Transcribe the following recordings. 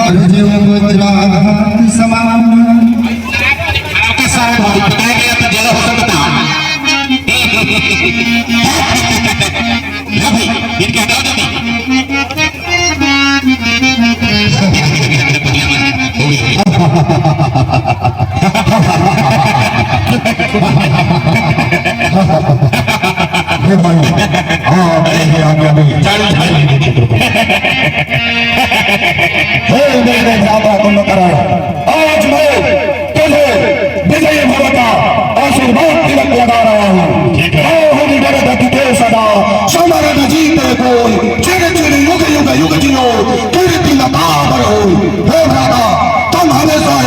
आज मैं तुझे विजय भव का आशीर्वाद तिलक लगा रहा हूँ। सदा समरण जीते कोई चिर चिर युग युग युग जियो कीर्ति लता बरहो। हे राधा, तुम हमेशा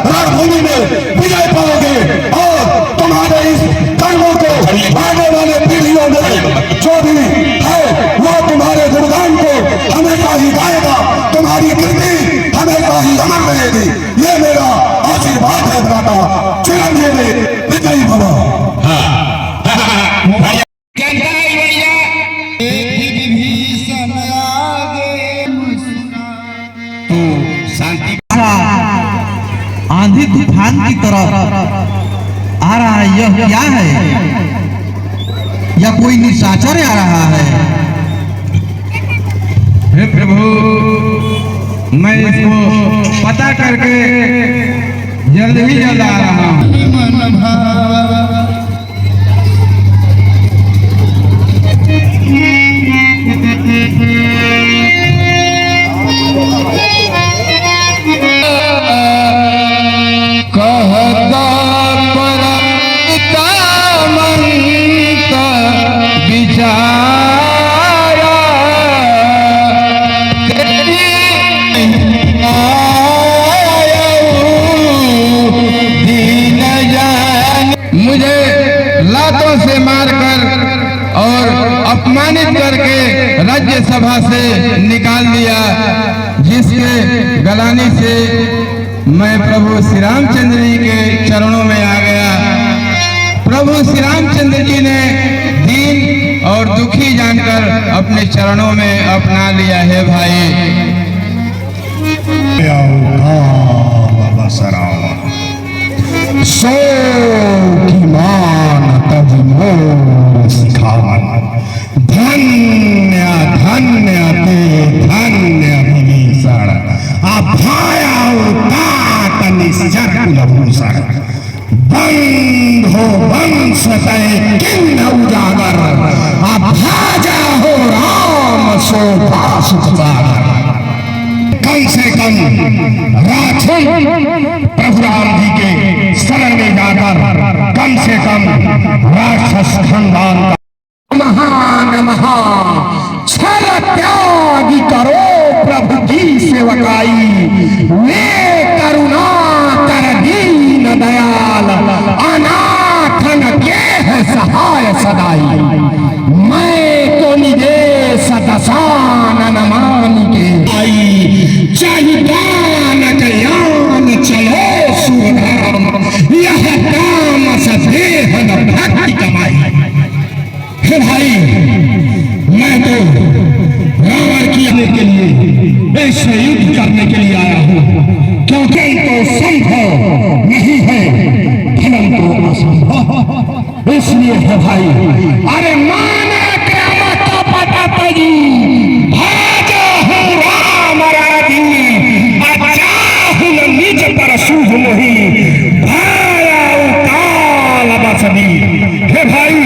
रणभूमि में विजय पाओगे और तुम्हारे इस कर्मों को आने वाले पीढ़ियों में जो भी है वो तुम्हारे गुणगान को हमेशा ही गाएगा। तुम्हारी कीर्ति हमेशा ही अमर रहेगी। ये मेरा आशीर्वाद है भ्राता। चिरंजीवी विजयी भव। आंधी तूफान की तरह आ रहा है, यह क्या है? या कोई निशाचर आ रहा है? हे प्रभु, मैं इसको पता करके जल्द ही जल्द आ रहा हूँ। राज्यसभा से निकाल दिया, जिसके गलानी से मैं प्रभु श्री रामचंद्र जी के चरणों में आ गया। प्रभु श्री रामचंद्र जी ने दीन और दुखी जानकर अपने चरणों में अपना लिया है। भाई सो की मान तब मोर सिखावन, धन्य धन्य ते धन्य विभीषण, अभाया तात निश्चर कुलभूषण, बंधो वंश तय किन्न उजागर, अभाजा हो राम शोभा सुख सागर। कम से कम राक्षस प्रभु राम जी के शरण में जाकर कम से कम राक्षस खानदान का महान महा छल त्यागी करो प्रभु की सेवकाई, वे करुणा कर दीन दयाल, अनाथन के है सहाय सदाई। मैं तो निदेश दशानन मान के आई, चाहिदान कल्याण चलो सुधाम, यह काम सदेहन भक्ति कमाई। हे भाई, मैं तो रावण की आने के लिए, ऐसे युद्ध करने के लिए आया हूँ, क्योंकि तो संभव नहीं है, फलन तो असंभव। इसलिए है भाई, अरे माना क्या तो पता तजी, भाजा हूँ राम राजी, बचा हूँ निज पर शुभ मोही, भाया उताल बसदी। हे भाई,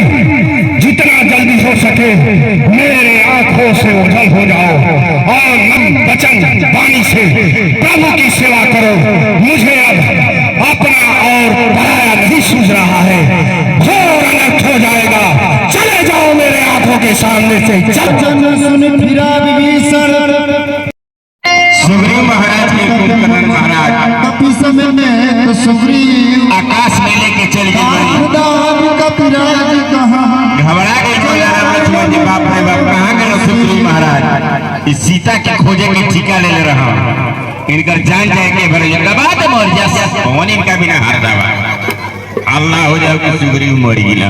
जितना जल्दी हो सके मेरे आंखों से ओझल हो जाओ और नम वचन वाणी से प्रभु की सेवा करो। मुझे अब अपना और पराया नहीं सूझ रहा है, घोर अनर्थ हो जाएगा। चले जाओ मेरे आंखों के सामने से। सुग्रीव महाराज के कुंभकर्ण महाराज कपि समय में तो सुग्रीव आकाश में लेके चल गए। घबरा गए लक्ष्मण जी, बाप रे बाप कहाँ गए सुग्रीव महाराज? इस सीता के खोजे के टीका ले रहा हूँ, इनकर जान जाए के भरे बात मर जा कौन इनका बिना हार दावा। अल्लाह हो जाओ कि सुग्रीव मर गिला।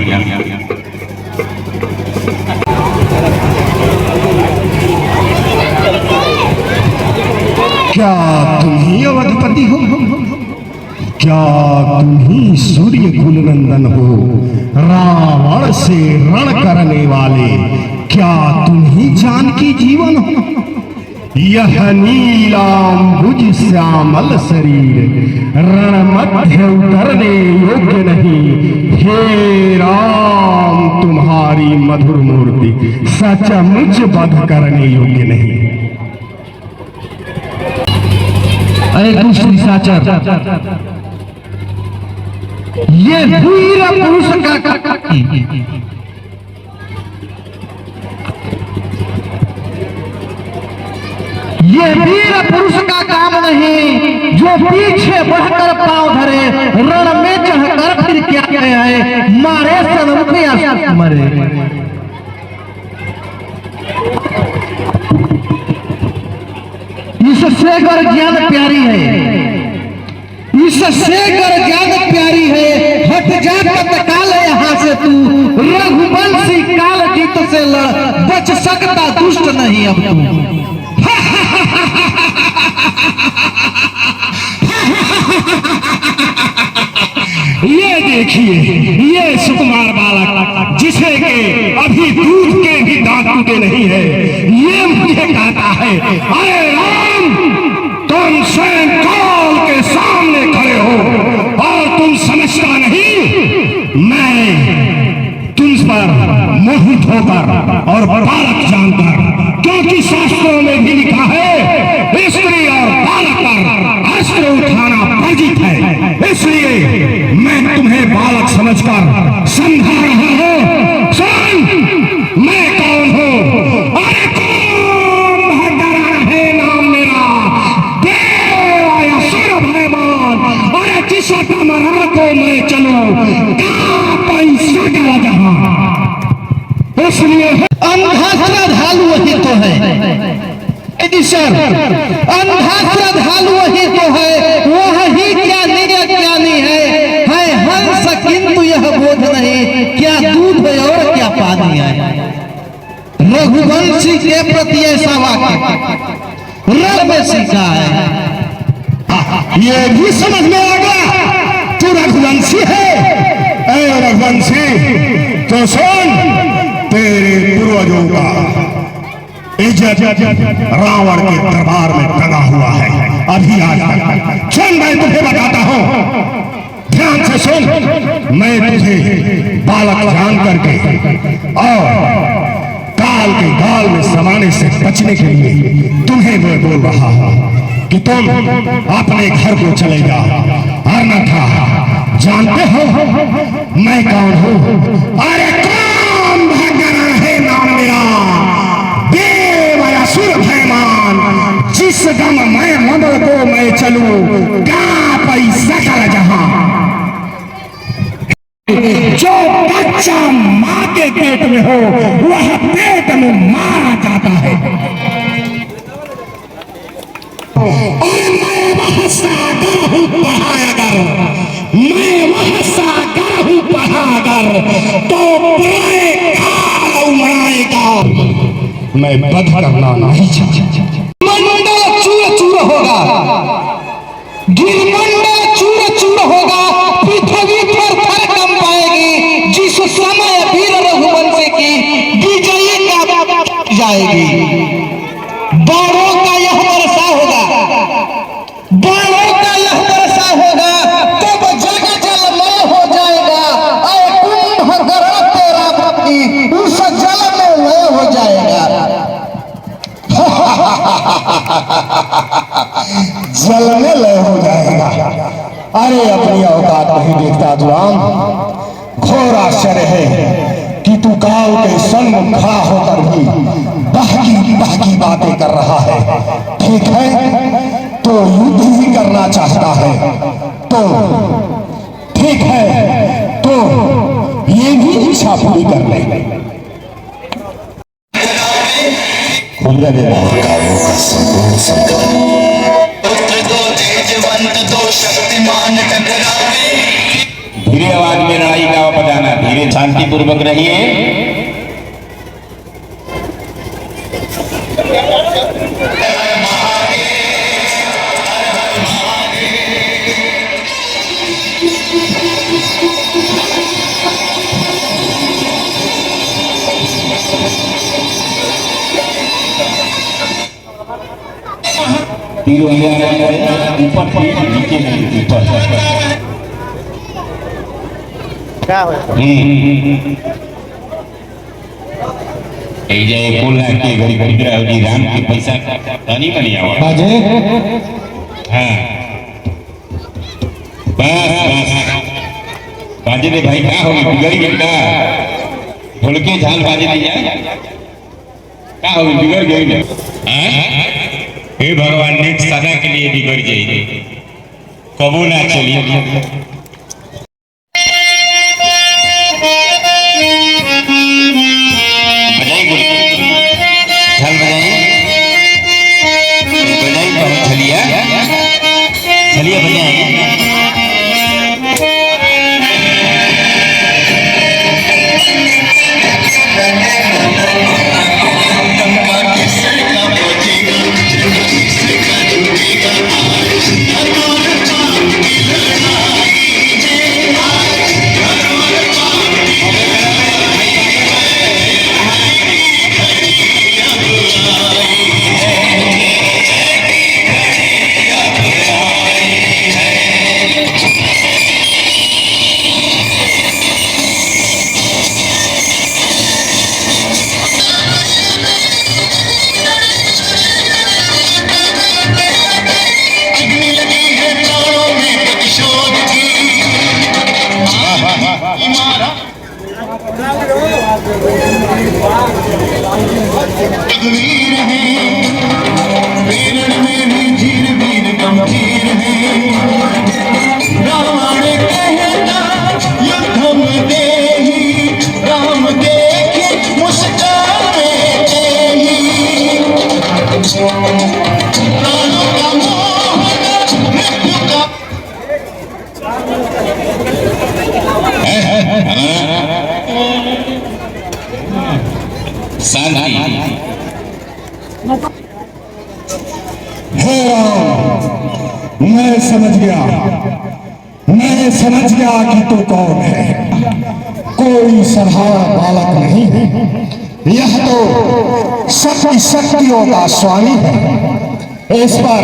क्या क्या तुम ही अवधपति हो? क्या तुम ही सूर्य कुलनंदन हो? रावण से रण करने वाले क्या तुम ही जानकी जीवन हो? यह नीलांबुज श्यामल शरीर रण मध्य उतरने योग्य नहीं। हे राम, तुम्हारी मधुर मूर्ति सचमुच वध करने योग्य नहीं। अरे दुष्ट निशाचर, ये वीर पुरुष का ये वीर पुरुष का काम नहीं जो पीछे बढ़कर पांव धरे, रण में चढ़कर फिर क्या कहे, मारे सनमुख या मरे। इससे गर ज्ञान प्यारी है, इससे गर ज्ञान प्यारी है। हट जा तत्काल यहाँ से तू, रघुवंशी काल जीत से लड़, बच सकता दुष्ट नहीं अब तू। ये देखिए, ये सुकुमार बालक जिसे के अभी दूध के भी दांत टूटे नहीं है, ये मुझे कहता है अरे राम, तुम स्वयं काल के सामने खड़े हो और तुम समझता नहीं मैं तुम पर मोहित होकर और बालक जानकर, क्योंकि शास्त्रों में भी लिखा है स्त्री और बालक पर अस्त्र उठाना वर्जित है, इसलिए मैं तुम्हें बालक समझकर समझा रहा हूं। सुन, मैं कौन हूं? अरे कौन डरा है नाम मेरा, देव असुर भयमान। अरे जिस कमरा को मैं चलूं पैसा डरा जहां, इसलिए अंधा श्रद्धालु वही तो है सर, अंधा श्रद्धालु वही तो है, वही क्या ज्ञानी है हंस, किंतु यह बोध नहीं क्या दूध है और क्या पानी है। रघुवंशी के प्रति ऐसा वाक्य रघु में सीखा है। ये भी समझ में आ गया तू रघुवंशी है। ऐ रघुवंशी, तो सुन, तेरे पूर्वजों का इज्जत रावण के दरबार में टंगा हुआ है अभी आज तक। सुन, मैं तुझे बताता हूं, ध्यान से सुन। मैं तुझे बालक जान करके और काल के गाल में समाने से बचने के लिए तुम्हें मैं बोल रहा हूं कि तुम अपने घर को चले जाओ। अन्यथा जानते हो मैं कौन हूं? अरे कौन भगना है नाम मेरा, देव असुर भयमान। जिस दम मैं मंडल को मैं चलूं क्या पैसा कर जहां। जो बच्चा मां के पेट में हो वह पेट में मारा जाता है। और मैं वह सागर हूं पढ़ाकर, मैं वह सागर हूं पढ़ाकर, तो बड़े काल उमड़ाएगा। मैं बध करना नहीं चाहता। मंडल चूर चूर होगा, गिरमंडल चूर चूर होगा, पृथ्वी थर थर कंपाएगी। जिस समय वीर रघुवंशी की विजयी का जाएगी, बाणों का यह वर्षा होगा, बाणों का यह वर्षा होगा, तब जग जलमय हो जाएगा। ऐ कुंभकर्ण तेरा पति उस जल में लय हो जाएगा। जल में लय हो जाएगा। अरे अपनी औकात नहीं देखता तू राम। घोर आश्चर्य है कि तू काल के सन्मुख खड़ा होकर भी बहकी बातें कर रहा है। ठीक है, तो युद्ध ही करना चाहता है तो ठीक है, तो ये भी इच्छा पूरी कर ले। काव्यों का संपूर्ण संकलन। पुत्र दो तेजवंत, दो शक्तिमान टकरावे। धीरे आवाज में लड़ाई का बजाना, धीरे शांति पूर्वक रहिए। तीर वाले ऊपर नीचे नहीं ऊपर क्या हो पुल के घड़ी घड़ी राम के पैसा नहीं बनी आवा बाजे हाँ बस बाजे दे भाई क्या होगी बिगड़ी बेटा ढोलके झाल बाजे दिया क्या होगी बिगड़ गई ना हे भगवान ने सदा के लिए बिगड़ जाए कबू ना चलिए चलिए मैं समझ गया कि तू कौन है। कोई साधारण बालक नहीं है, यह तो शक्ति शक्तियों का स्वामी है। इस पर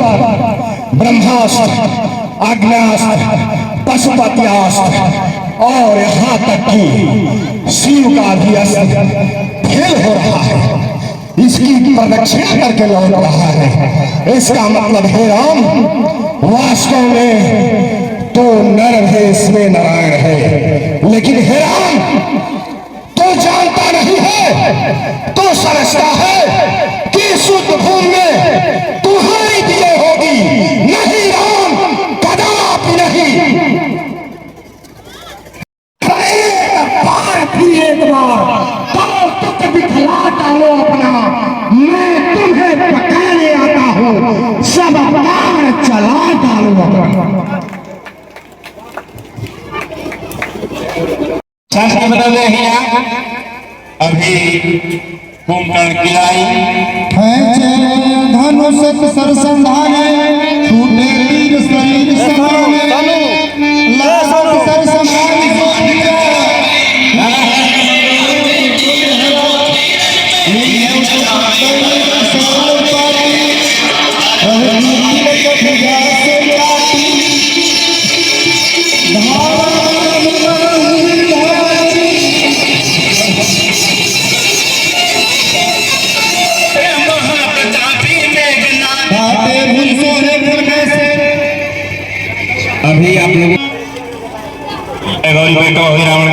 ब्रह्मास्त्र, अग्न्यास्त्र, पशुपत्यास्त्र और यहाँ तक कि शिव का भी अस्त्र फेल हो रहा है। इसकी प्रदक्षिणा करके लौट रहा है। इसका मतलब है राम वास्तव में तो नर है, इसमें नारायण है। लेकिन हे राम तो जानता नहीं है, तो समझता है कि शुद्ध भूमि में तुम्हारी विजय होगी। नहीं राम, कदापि नहीं। एक बार तो दिखला डालो अपना, मैं तुम्हें पकाने आता हूँ, सब बाण चला डालो अपना। शास्त्र बदल रहे हैं अभी कुंभकर्ण किलाई धनुष सर संधाने, छूटे तीर शरीर समाने, लाख सर संधाने। अभी आप लोग गौरी बेटो रावण